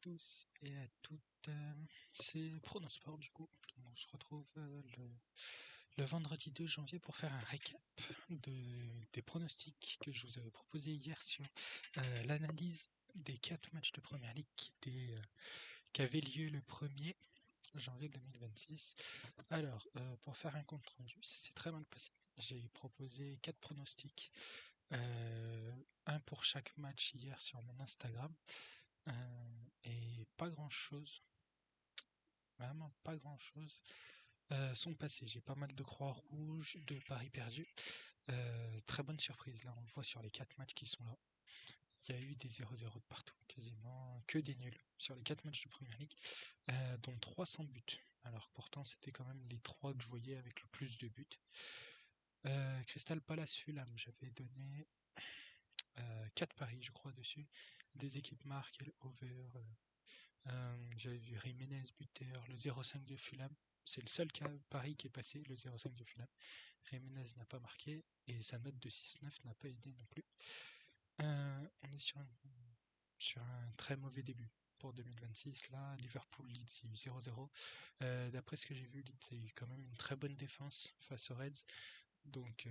tous et à toutes, c'est Pronosport du coup. On se retrouve le vendredi 2 janvier pour faire un récap des pronostics que je vous avais proposé hier sur l'analyse des 4 matchs de Première Ligue qui avaient lieu le 1er janvier 2026. Alors, pour faire un compte rendu, ça s'est très mal passé. J'ai proposé 4 pronostics, un pour chaque match hier sur mon Instagram. Et pas grand chose, vraiment pas grand chose sont passés. J'ai pas mal de croix rouges, de paris perdus. Très bonne surprise, là on le voit sur les 4 matchs qui sont là. Il y a eu des 0-0 de partout, quasiment que des nuls sur les 4 matchs de Première Ligue, dont 3 sans but. Alors pourtant c'était quand même les 3 que je voyais avec le plus de buts. Crystal Palace Fulham, j'avais donné 4 paris je crois dessus, des équipes marques et le over. J'avais vu Jiménez buteur, le 0,5 de Fulham. C'est le seul pari qui est passé, le 0,5 de Fulham. Jiménez n'a pas marqué et sa note de 6,9 n'a pas aidé non plus. On est sur un très mauvais début pour 2026. Là, Liverpool-Leeds, il y a eu 0-0. D'après ce que j'ai vu, Leeds a eu quand même une très bonne défense face aux Reds. Donc,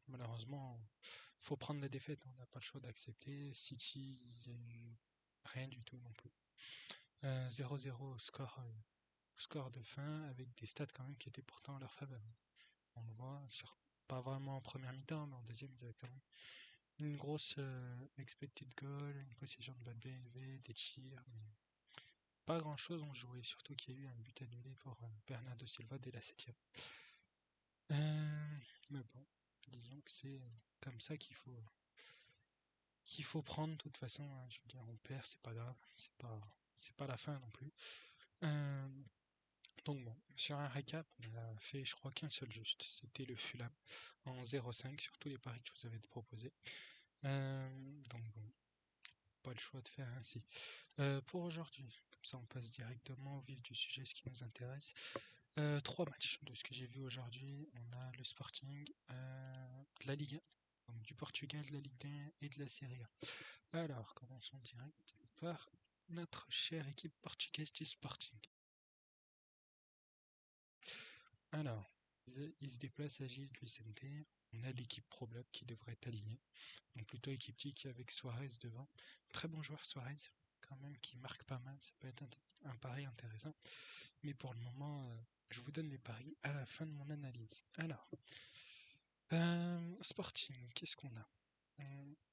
malheureusement, il faut prendre la défaite. On n'a pas le choix d'accepter. City, il y a eu rien du tout non plus. 0-0 score de fin avec des stats quand même qui étaient pourtant en leur faveur. On le voit, pas vraiment en première mi-temps, mais en deuxième, ils avaient quand même une grosse expected goal, une possession de balle bien élevée, des tirs, mais pas grand chose ont joué, surtout qu'il y a eu un but annulé pour Bernardo Silva dès la 7ème. Mais bon, disons que c'est comme ça qu'il faut prendre de toute façon. Hein, je veux dire, on perd, c'est pas grave, c'est pas la fin non plus. Donc bon, sur un récap, on a fait je crois qu'un seul juste, c'était le Fulham en 0,5 sur tous les paris que je vous avais proposés. Donc bon, pas le choix de faire ainsi. Pour aujourd'hui, comme ça on passe directement au vif du sujet, ce qui nous intéresse. 3 matchs de ce que j'ai vu aujourd'hui. On a le Sporting, de la Ligue 1, donc du Portugal, de la Ligue 1 et de la Serie A. Alors, commençons direct par notre chère équipe portugaise du Sporting. Alors, il se déplace à Gil Vicente. On a l'équipe Pro-Blood qui devrait être alignée. Donc plutôt équipe tic avec Suarez devant. Très bon joueur Suarez, quand même, qui marque pas mal. Ça peut être un pari intéressant. Mais pour le moment, je vous donne les paris à la fin de mon analyse. Alors, Sporting, qu'est-ce qu'on a?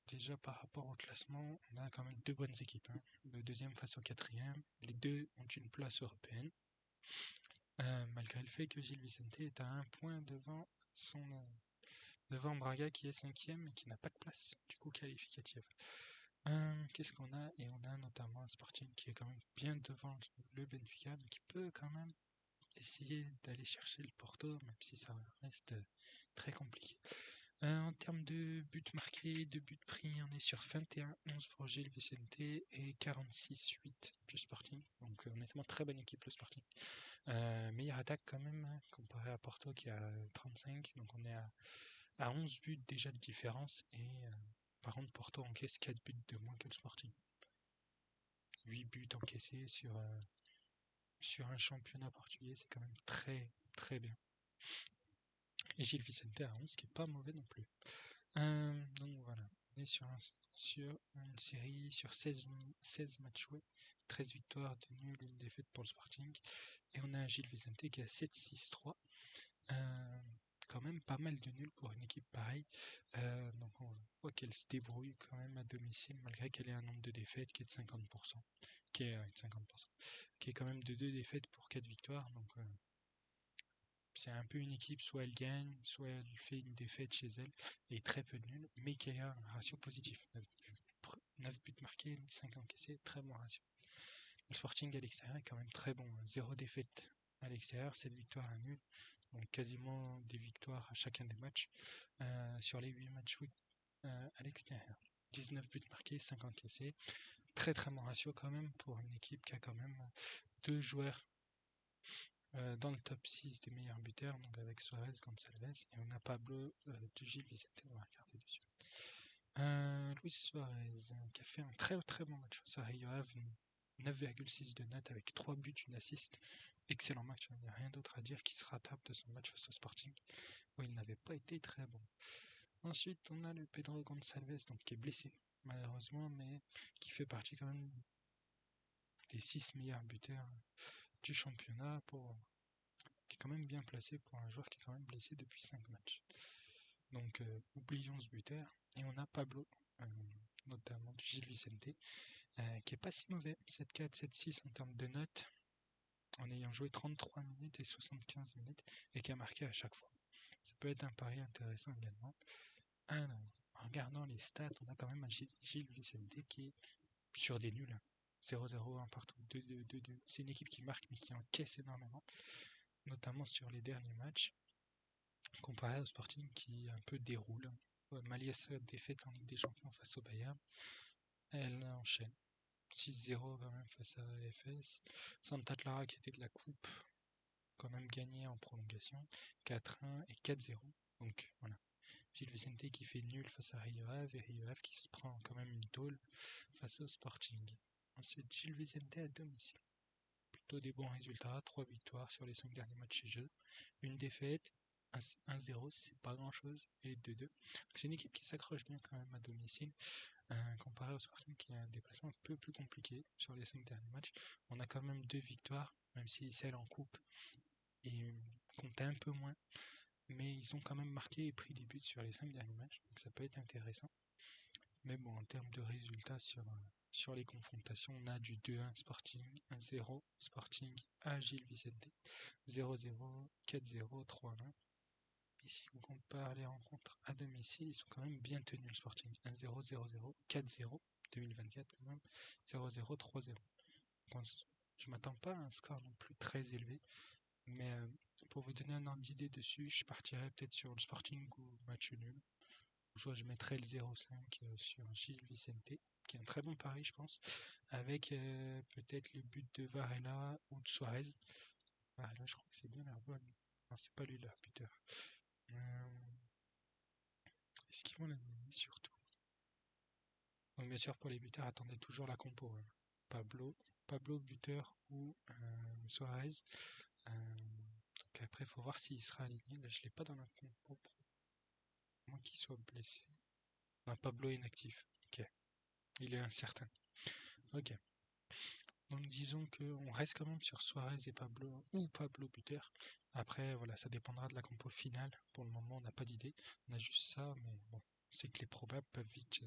Déjà par rapport au classement, on a quand même 2 bonnes équipes. Hein. Le deuxième face au 4e. Les 2 ont une place européenne. Malgré le fait que Gil Vicente est à 1 point devant Braga qui est 5e et qui n'a pas de place du coup qualificative. Qu'est-ce qu'on a? Et on a notamment un Sporting qui est quand même bien devant le Benfica, mais qui peut quand même essayer d'aller chercher le Porto, même si ça reste très compliqué. En termes de buts marqués, de buts pris, on est sur 21-11 pour Gil Vicente et 46-8 du Sporting. Donc honnêtement, très bonne équipe le Sporting. Meilleure attaque quand même, hein, comparé à Porto qui a 35. Donc on est à 11 buts déjà de différence. Et par contre, Porto encaisse 4 buts de moins que le Sporting. 8 buts encaissés sur un championnat portugais, c'est quand même très très bien. Et Gil Vicente à 11, qui est pas mauvais non plus. Donc voilà, on est sur une série sur 16 matchs joués, 13 victoires, 2 nuls, 1 défaite pour le Sporting. Et on a un Gil Vicente qui a 7-6-3. Quand même pas mal de nuls pour une équipe pareille. Donc on voit qu'elle se débrouille quand même à domicile, malgré qu'elle ait un nombre de défaites qui est de 50%, qui est quand même de 2 défaites pour 4 victoires. Donc c'est un peu une équipe, soit elle gagne, soit elle fait une défaite chez elle, et très peu de nuls, mais qui a un ratio positif. 9 buts marqués, 5 encaissés, très bon ratio. Le Sporting à l'extérieur est quand même très bon. 0 défaite à l'extérieur, 7 victoires, 1 nul. Donc quasiment des victoires à chacun des matchs sur les 8 matchs à l'extérieur. 19 buts marqués, 5 encaissés. Très très bon ratio quand même pour une équipe qui a quand même 2 joueurs dans le top 6 des meilleurs buteurs, donc avec Suarez, Gonçalves, et on a Pablo de Gil Vicente, on va regarder dessus. Luis Suarez, qui a fait un très très bon match face à Rio Ave, 9,6 de notes avec 3 buts, une assist. Excellent match, il n'y a rien d'autre à dire qui se rattrape de son match face au Sporting, où il n'avait pas été très bon. Ensuite, on a le Pedro Gonçalves, donc, qui est blessé, malheureusement, mais qui fait partie quand même des 6 meilleurs buteurs du championnat, qui est quand même bien placé pour un joueur qui est quand même blessé depuis 5 matchs. Donc, oublions ce buteur. Et on a Pablo, notamment du Gil Vicente, qui est pas si mauvais, 7-4, 7-6 en termes de notes, en ayant joué 33 minutes et 75 minutes, et qui a marqué à chaque fois. Ça peut être un pari intéressant également. Alors, en regardant les stats, on a quand même un Gil Vicente qui est sur des nuls. 0-0, 1 partout, 2-2, 2-2. C'est une équipe qui marque mais qui encaisse énormément, notamment sur les derniers matchs, comparé au Sporting qui un peu déroule. Malgré sa défaite en Ligue des Champions face au Bayern, elle enchaîne. 6-0 quand même face à l'AFS. Santa Clara qui était de la coupe, quand même gagné en prolongation. 4-1 et 4-0. Donc voilà. Gil Vicente qui fait nul face à Rio Ave et Rio Ave qui se prend quand même une tôle face au Sporting. Ensuite, Gil Vicente à domicile. Plutôt des bons résultats, 3 victoires sur les 5 derniers matchs chez eux. Une défaite, 1-0, c'est pas grand chose, et 2-2. C'est une équipe qui s'accroche bien quand même à domicile. Comparé au Sporting qui a un déplacement un peu plus compliqué sur les 5 derniers matchs. On a quand même 2 victoires, même si celle en coupe et compte un peu moins, mais ils ont quand même marqué et pris des buts sur les 5 derniers matchs, donc ça peut être intéressant. Mais bon, en termes de résultats sur les confrontations, on a du 2-1 Sporting, 1-0 Sporting à Gil Vicente, 0-0, 4-0, 3-1. Et si on compare les rencontres à domicile, ils sont quand même bien tenus le Sporting. 1-0, 0-0, 4-0, 2024 quand même, 0-0, 3-0. Je m'attends pas à un score non plus très élevé, mais pour vous donner un ordre d'idée dessus, je partirais peut-être sur le Sporting ou match nul. Soit je mettrais le 0-5 sur Gil Vicente, qui est un très bon pari je pense, avec peut-être le but de Varela ou de Suarez. Varela je crois que c'est bien l'Arbonne. Non, c'est pas lui leur buteur. Est-ce qu'ils vont l'animer surtout? Donc bien sûr pour les buteurs, attendez toujours la compo. Pablo buteur ou Suarez. Donc après il faut voir s'il sera aligné. Là je l'ai pas dans la compo. À moins qu'il soit blessé. Non, Pablo est inactif. Ok. Il est incertain. Ok. Donc disons qu'on reste quand même sur Suarez et Pablo ou Pablo buteur. Après voilà, ça dépendra de la compo finale. Pour le moment on n'a pas d'idée. On a juste ça, mais bon, c'est que les probables peuvent vite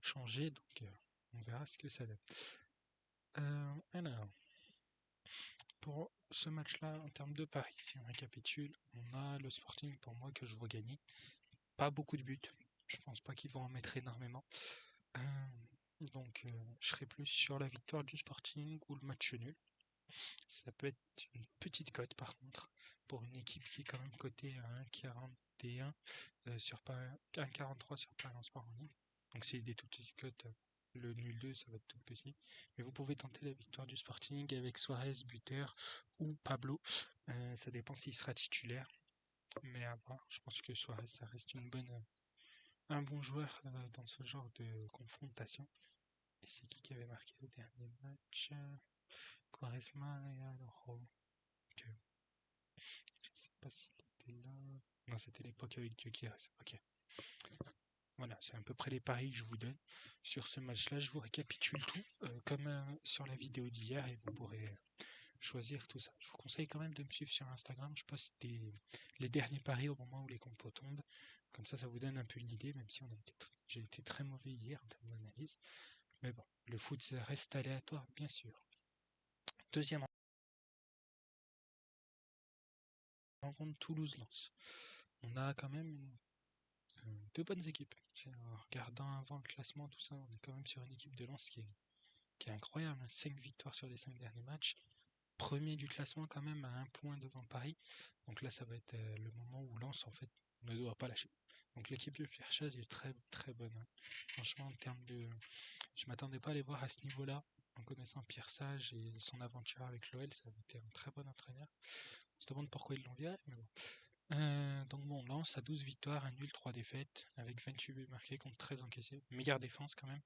changer, donc on verra ce que ça donne. Alors, pour ce match-là, en termes de paris, si on récapitule, on a le Sporting pour moi que je vois gagner. Pas beaucoup de buts, je pense pas qu'ils vont en mettre énormément. Donc je serai plus sur la victoire du Sporting ou le match nul. Ça peut être une petite cote par contre, pour une équipe qui est quand même cotée à 1,41 sur 1,43 sur Paris Sport en ligne. Donc c'est des toutes petites cotes. Le nul 2 ça va être tout petit. Mais vous pouvez tenter la victoire du Sporting avec Suarez buteur ou Pablo. Ça dépend s'il sera titulaire. Mais à voir, je pense que Suarez ça reste un bon joueur dans ce genre de confrontation. Et c'est qui avait marqué au dernier match? Quaresma et Aloro. Je sais pas s'il était là. Non, c'était l'époque avec Gyökeres. Ok. Voilà, c'est à peu près les paris que je vous donne sur ce match-là. Je vous récapitule tout comme sur la vidéo d'hier et vous pourrez choisir tout ça. Je vous conseille quand même de me suivre sur Instagram. Je poste les derniers paris au moment où les compos tombent. Comme ça vous donne un peu une idée, même si j'ai été très mauvais hier en termes d'analyse. Mais bon, le foot, ça reste aléatoire, bien sûr. Deuxième rencontre Toulouse-Lens. On a quand même deux bonnes équipes. En regardant avant le classement, tout ça, on est quand même sur une équipe de Lens qui est incroyable. 5 victoires sur les 5 derniers matchs. Premier du classement quand même à 1 point devant Paris. Donc là, ça va être le moment où Lens en fait ne doit pas lâcher. Donc l'équipe de Pierre Chaz est très très bonne. Hein. Franchement, en termes de... Je m'attendais pas à les voir à ce niveau-là. En connaissant Pierre Sage et son aventure avec l'OL, ça a été un très bon entraîneur. On se demande pourquoi ils l'ont viré, mais bon. Donc bon, Lens a 12 victoires, 1 nul, 3 défaites, avec 28 buts marqués contre 13 encaissés. Meilleure défense quand même.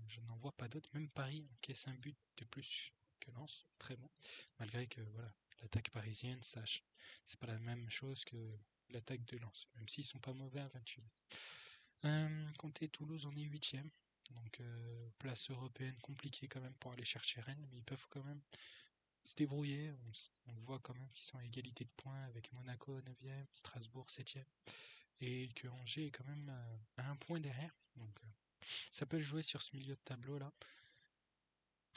Je n'en voit pas d'autres. Même Paris encaisse un but de plus que Lens, très bon. Malgré que voilà, l'attaque parisienne, c'est pas la même chose que l'attaque de Lens, même s'ils sont pas mauvais à 28. Comté Toulouse, on est 8ème. Donc place européenne compliquée quand même pour aller chercher Rennes, mais ils peuvent quand même se débrouiller. On voit quand même qu'ils sont à égalité de points avec Monaco 9ème, Strasbourg 7ème, et que Angers est quand même à un point derrière. Donc ça peut se jouer sur ce milieu de tableau là.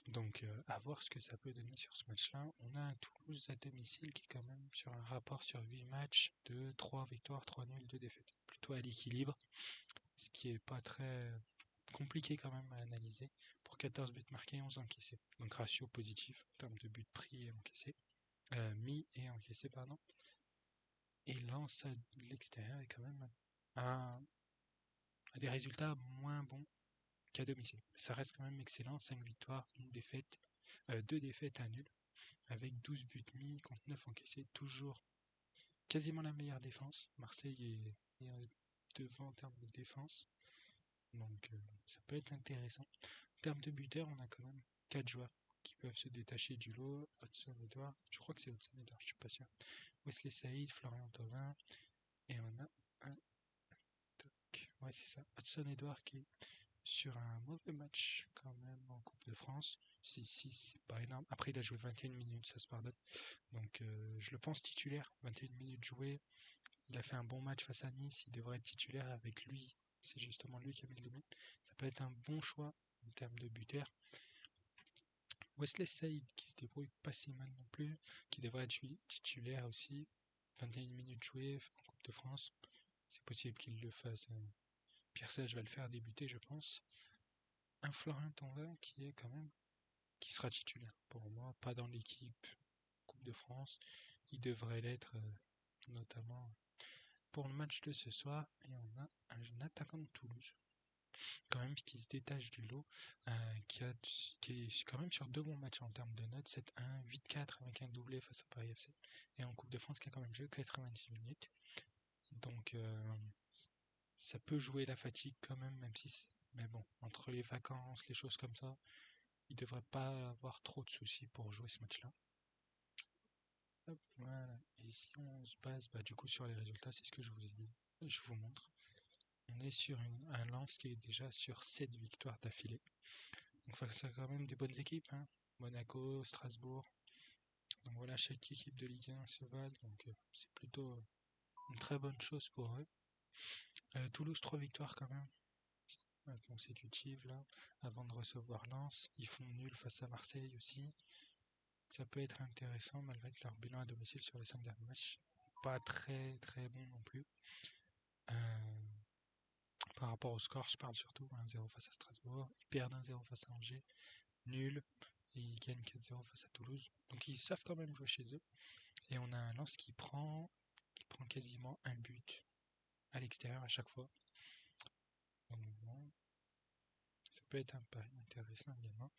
Donc à voir ce que ça peut donner sur ce match-là. On a un Toulouse à domicile qui est quand même sur un rapport sur 8 matchs de 3 victoires, 3 nuls, 2 défaites. Plutôt à l'équilibre, ce qui est pas très compliqué quand même à analyser. Pour 14 buts marqués, 11 encaissés. Donc ratio positif en termes de buts pris et encaissés. Mis et encaissés, pardon. Et Lens à l'extérieur est quand même à des résultats moins bons qu'à domicile. Ça reste quand même excellent, 5 victoires, 2 défaites, un nul, avec 12 buts mis contre 9 encaissés, toujours quasiment la meilleure défense. Marseille est devant en termes de défense, donc ça peut être intéressant. En termes de buteurs, on a quand même 4 joueurs qui peuvent se détacher du lot. Hudson Edouard, je crois que c'est Hudson Edouard, je suis pas sûr. Wesley Saïd, Florian Thauvin, et on a un ouais c'est ça, Hudson Edouard qui est sur un mauvais match quand même en Coupe de France. 6-6, c'est pas énorme. Après, il a joué 21 minutes, ça se pardonne. Donc, je le pense titulaire. 21 minutes jouées. Il a fait un bon match face à Nice. Il devrait être titulaire avec lui. C'est justement lui qui a mis le but. Ça peut être un bon choix en termes de buteur. Wesley Saïd qui se débrouille pas si mal non plus, qui devrait être titulaire aussi. 21 minutes jouées en Coupe de France. C'est possible qu'il le fasse. Pierre Sage va le faire débuter, je pense. Un Florian Thauvin qui sera titulaire pour moi, pas dans l'équipe Coupe de France. Il devrait l'être notamment pour le match de ce soir. Et on a un attaquant de Toulouse quand même qui se détache du lot, qui est quand même sur 2 bons matchs en termes de notes, 7-1, 8-4 avec un doublé face au Paris FC, et en Coupe de France qui a quand même joué 90 minutes. Donc ça peut jouer la fatigue quand même mais bon, entre les vacances, les choses comme ça, il devrait pas avoir trop de soucis pour jouer ce match-là. Hop, voilà. Et si on se base du coup sur les résultats, c'est ce que je vous montre. On est sur un Lens qui est déjà sur 7 victoires d'affilée. Donc ça c'est quand même des bonnes équipes, hein. Monaco, Strasbourg. Donc voilà, chaque équipe de Ligue 1 se valent, donc c'est plutôt une très bonne chose pour eux. Toulouse, 3 victoires quand même consécutives là, avant de recevoir Lens. Ils font nul face à Marseille aussi. Ça peut être intéressant malgré que leur bilan à domicile sur les 5 derniers matchs pas très très bon non plus. Par rapport au score, je parle surtout 1-0 face à Strasbourg. Ils perdent 1-0 face à Angers, nul, et ils gagnent 4-0 face à Toulouse. Donc ils savent quand même jouer chez eux. Et on a un Lens qui prend quasiment un but à l'extérieur à chaque fois. Donc bon, ça peut être un pari intéressant également.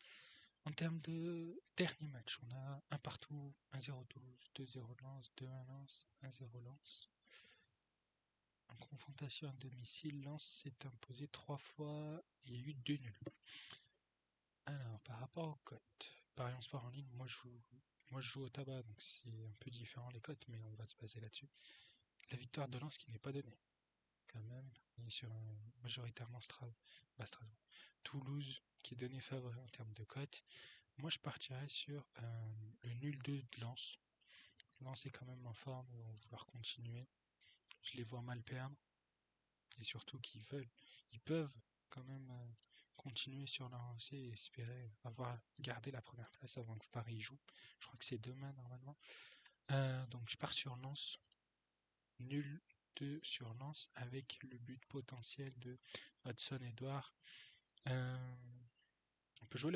En termes de dernier match, on a un partout, 1-0 Toulouse, 2-0 Lens, 2-1 Lens, 1-0 Lens. En confrontation à domicile, Lens s'est imposé 3 fois, il y a eu 2 nuls. Alors, par rapport aux cotes, Paris en sport en ligne, moi je joue au tabac, donc c'est un peu différent les cotes, mais on va se baser là-dessus. La victoire de Lens qui n'est pas donnée, quand même, on est sur un majoritairement Strasbourg. Toulouse qui est donné favori en termes de cotes. Moi je partirais sur le nul 2 de Lens. Lens est quand même en forme, ils vont vouloir continuer. Je les vois mal perdre. Et surtout ils peuvent quand même continuer sur leur lancée et espérer avoir gardé la première place avant que Paris joue. Je crois que c'est demain normalement. Donc je pars sur Lens, nul 2 sur Lens avec le but potentiel de Hudson Edouard. On peut jouer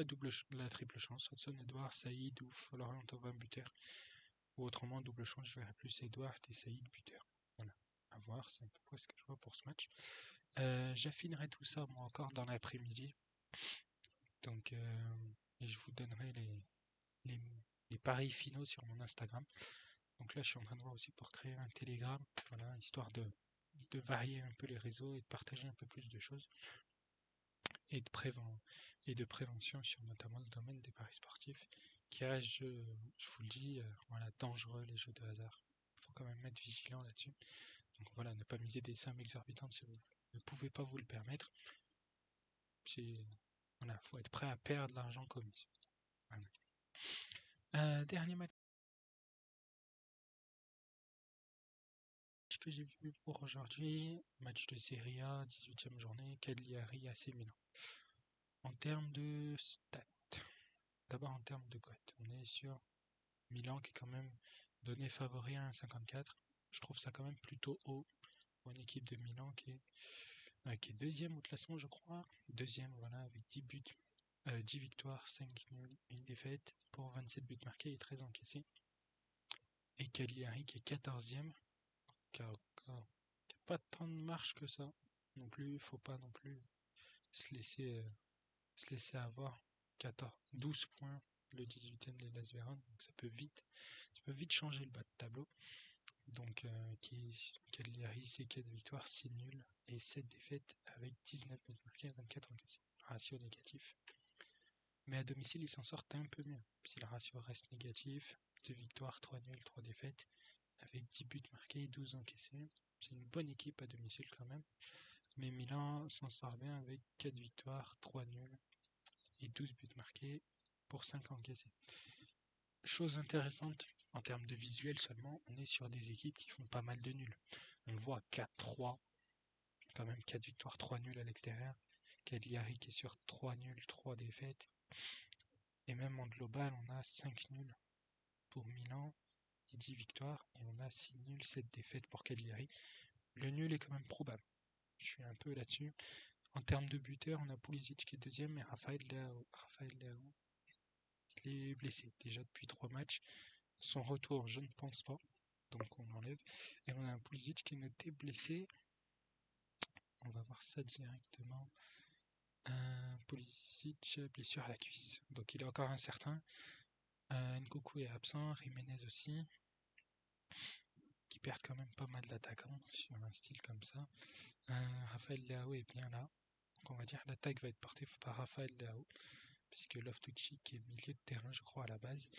la triple chance, Hudson Edouard, Saïd ou Florian Thauvin buteur. Ou autrement, double chance, je verrai plus Edouard et Saïd buteur. Voilà, à voir, c'est à peu près ce que je vois pour ce match. J'affinerai tout ça moi encore dans l'après-midi. Donc et je vous donnerai les paris finaux sur mon Instagram. Donc là je suis en train de voir aussi pour créer un Telegram, voilà, histoire de varier un peu les réseaux et de partager un peu plus de choses. et de prévention sur notamment le domaine des paris sportifs, qui reste, je vous le dis, voilà, dangereux les jeux de hasard. Il faut quand même être vigilant là-dessus. Donc voilà, ne pas miser des sommes exorbitantes si vous ne pouvez pas vous le permettre. Voilà, faut être prêt à perdre l'argent commis. Voilà. Dernier match que j'ai vu pour aujourd'hui, match de Serie A, 18e journée, Cagliari AC Milan. En termes de stats, d'abord en termes de cote, on est sur Milan qui est quand même donné favori à 1,54. Je trouve ça quand même plutôt haut pour une équipe de Milan qui est deuxième au classement, je crois. Deuxième, voilà, avec 10 victoires, 5 nuls et une défaite pour 27 buts marqués et 13 encaissés. Et Cagliari qui est 14e, qui a pas tant de marge que ça non plus. Il faut pas non plus se laisser avoir. 12 points le 18e de Hellas Vérone, donc ça peut vite changer le bas de tableau. Donc Cagliari c'est 4 victoires, 6 nuls et 7 défaites avec 19 buts marqués et 24 encaissés. Ratio négatif. Mais à domicile ils s'en sortent un peu mieux. Si le ratio reste négatif, 2 victoires, 3 nuls, 3 défaites avec 10 buts marqués et 12 encaissés. C'est une bonne équipe à domicile quand même. Mais Milan s'en sort bien avec 4 victoires, 3 nuls et 12 buts marqués pour 5 encaissés. Chose intéressante, en termes de visuel seulement, on est sur des équipes qui font pas mal de nuls. On le voit 4-3, quand même 4 victoires, 3 nuls à l'extérieur. Cagliari qui est sur 3 nuls, 3 défaites. Et même en global, on a 5 nuls pour Milan et 10 victoires. Et on a 6 nuls, 7 défaites pour Cagliari. Le nul est quand même probable. Je suis un peu là-dessus. En termes de buteurs, on a Pulisic qui est deuxième et Rafael Leao. Il est blessé déjà depuis 3 matchs. Son retour, je ne pense pas. Donc on l'enlève. Et on a un Pulisic qui est noté blessé. On va voir ça directement. Pulisic, blessure à la cuisse. Donc il est encore incertain. Nkunku est absent. Jiménez aussi. Qui perdent quand même pas mal d'attaquants sur un style comme ça. Rafael Leao est bien là. Donc on va dire que l'attaque va être portée par Rafael Leao. Puisque Loftus-Cheek est milieu de terrain, je crois, à la base.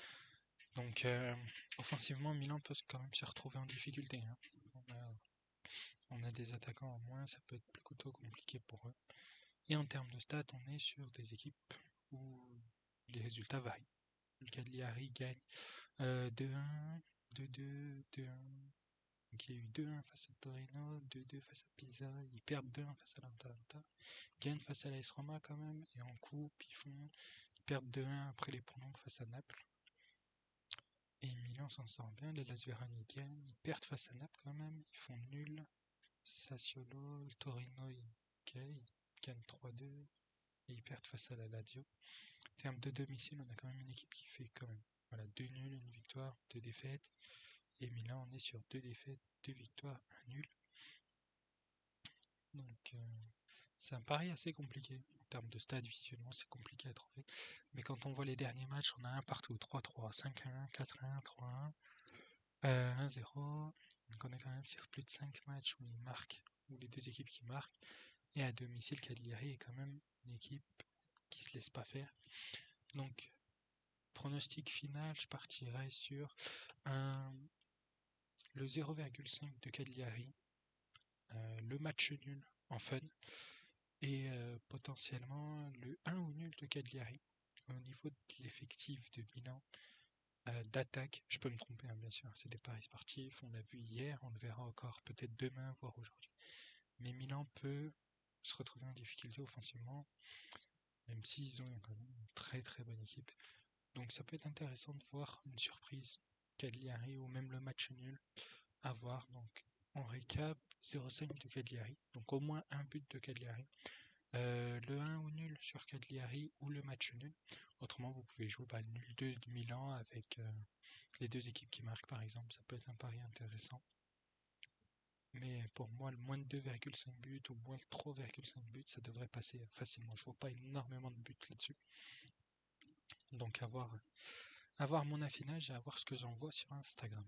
Donc, offensivement, Milan peut quand même se retrouver en difficulté. Hein. On a des attaquants en moins, ça peut être plutôt compliqué pour eux. Et en termes de stats, on est sur des équipes où les résultats varient. Le Cagliari gagne 2-1, 2-2, 2-1. Donc il y a eu 2-1 face à Torino, 2-2 face à Pisa, ils perdent 2-1 face à l'Atalanta, gagnent face à l'AS Roma quand même, et en coupe, ils perdent 2-1 après les points face à Naples. Et Milan s'en sort bien, les Hellas Vérone ils gagnent, ils perdent face à Naples quand même, ils font nul. Sassuolo, le Torino ils gagnent 3-2 et ils perdent face à la Lazio. En termes de domicile, on a quand même une équipe qui fait quand même 2 nuls, 1 victoire, 2 défaites. Et Milan, on est sur 2 défaites, 2 victoires, 1 nul. Donc c'est un pari assez compliqué. En termes de stade, visuellement, c'est compliqué à trouver. Mais quand on voit les derniers matchs, on a un partout, 3-3, 5-1, 4-1, 3-1, 1-0. Donc on est quand même sur plus de 5 matchs où ils marquent, où les deux équipes qui marquent. Et à domicile, Cagliari est quand même une équipe qui se laisse pas faire. Donc, pronostic final, je partirais sur le 0,5 de Cagliari, le match nul en fun, et potentiellement le 1 ou nul de Cagliari. Au niveau de l'effectif de Milan, d'attaque, je peux me tromper hein, bien sûr, c'est des paris sportifs, on l'a vu hier, on le verra encore peut-être demain, voire aujourd'hui. Mais Milan peut se retrouver en difficulté offensivement, même s'ils ont quand même une très très bonne équipe. Donc ça peut être intéressant de voir une surprise Cagliari ou même le match nul à voir. Donc en récap, 0,5 de Cagliari, donc au moins un but de Cagliari. Le 1 ou nul sur Cagliari ou le match nul. Autrement, vous pouvez jouer le nul 2 de Milan avec les deux équipes qui marquent par exemple. Ça peut être un pari intéressant. Mais pour moi, le moins de 2,5 buts ou moins de 3,5 buts, ça devrait passer facilement. Je vois pas énormément de buts là-dessus. Donc à voir mon affinage et à voir ce que j'en vois sur Instagram.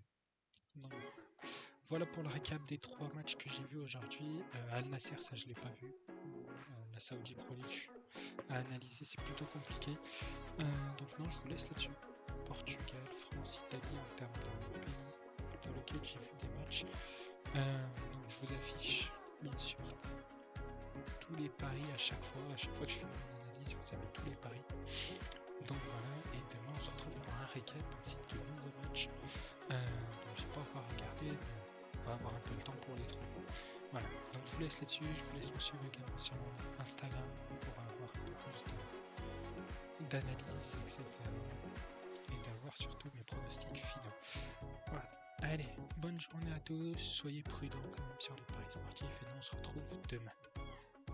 Donc, voilà pour le récap des 3 matchs que j'ai vus aujourd'hui. Al Nasser, ça je l'ai pas vu. La Saudi Pro League, à analyser, c'est plutôt compliqué. Donc non, je vous laisse là-dessus. Portugal, France, Italie en termes de pays dans lesquels j'ai vu des matchs. Donc je vous affiche bien sûr tous les paris à chaque fois que je fais mon analyse, vous avez tous les paris. Donc voilà, et demain on se retrouve pour un récap ainsi que de nouveaux matchs. Donc j'ai pas encore regardé, mais on va avoir un peu le temps pour les trouver. Voilà, donc je vous laisse là-dessus, je vous laisse me suivre également sur Instagram pour avoir un peu plus d'analyse, etc. Et d'avoir surtout mes pronostics finaux. Voilà. Allez, bonne journée à tous, soyez prudents quand même sur les paris sportifs et nous on se retrouve demain.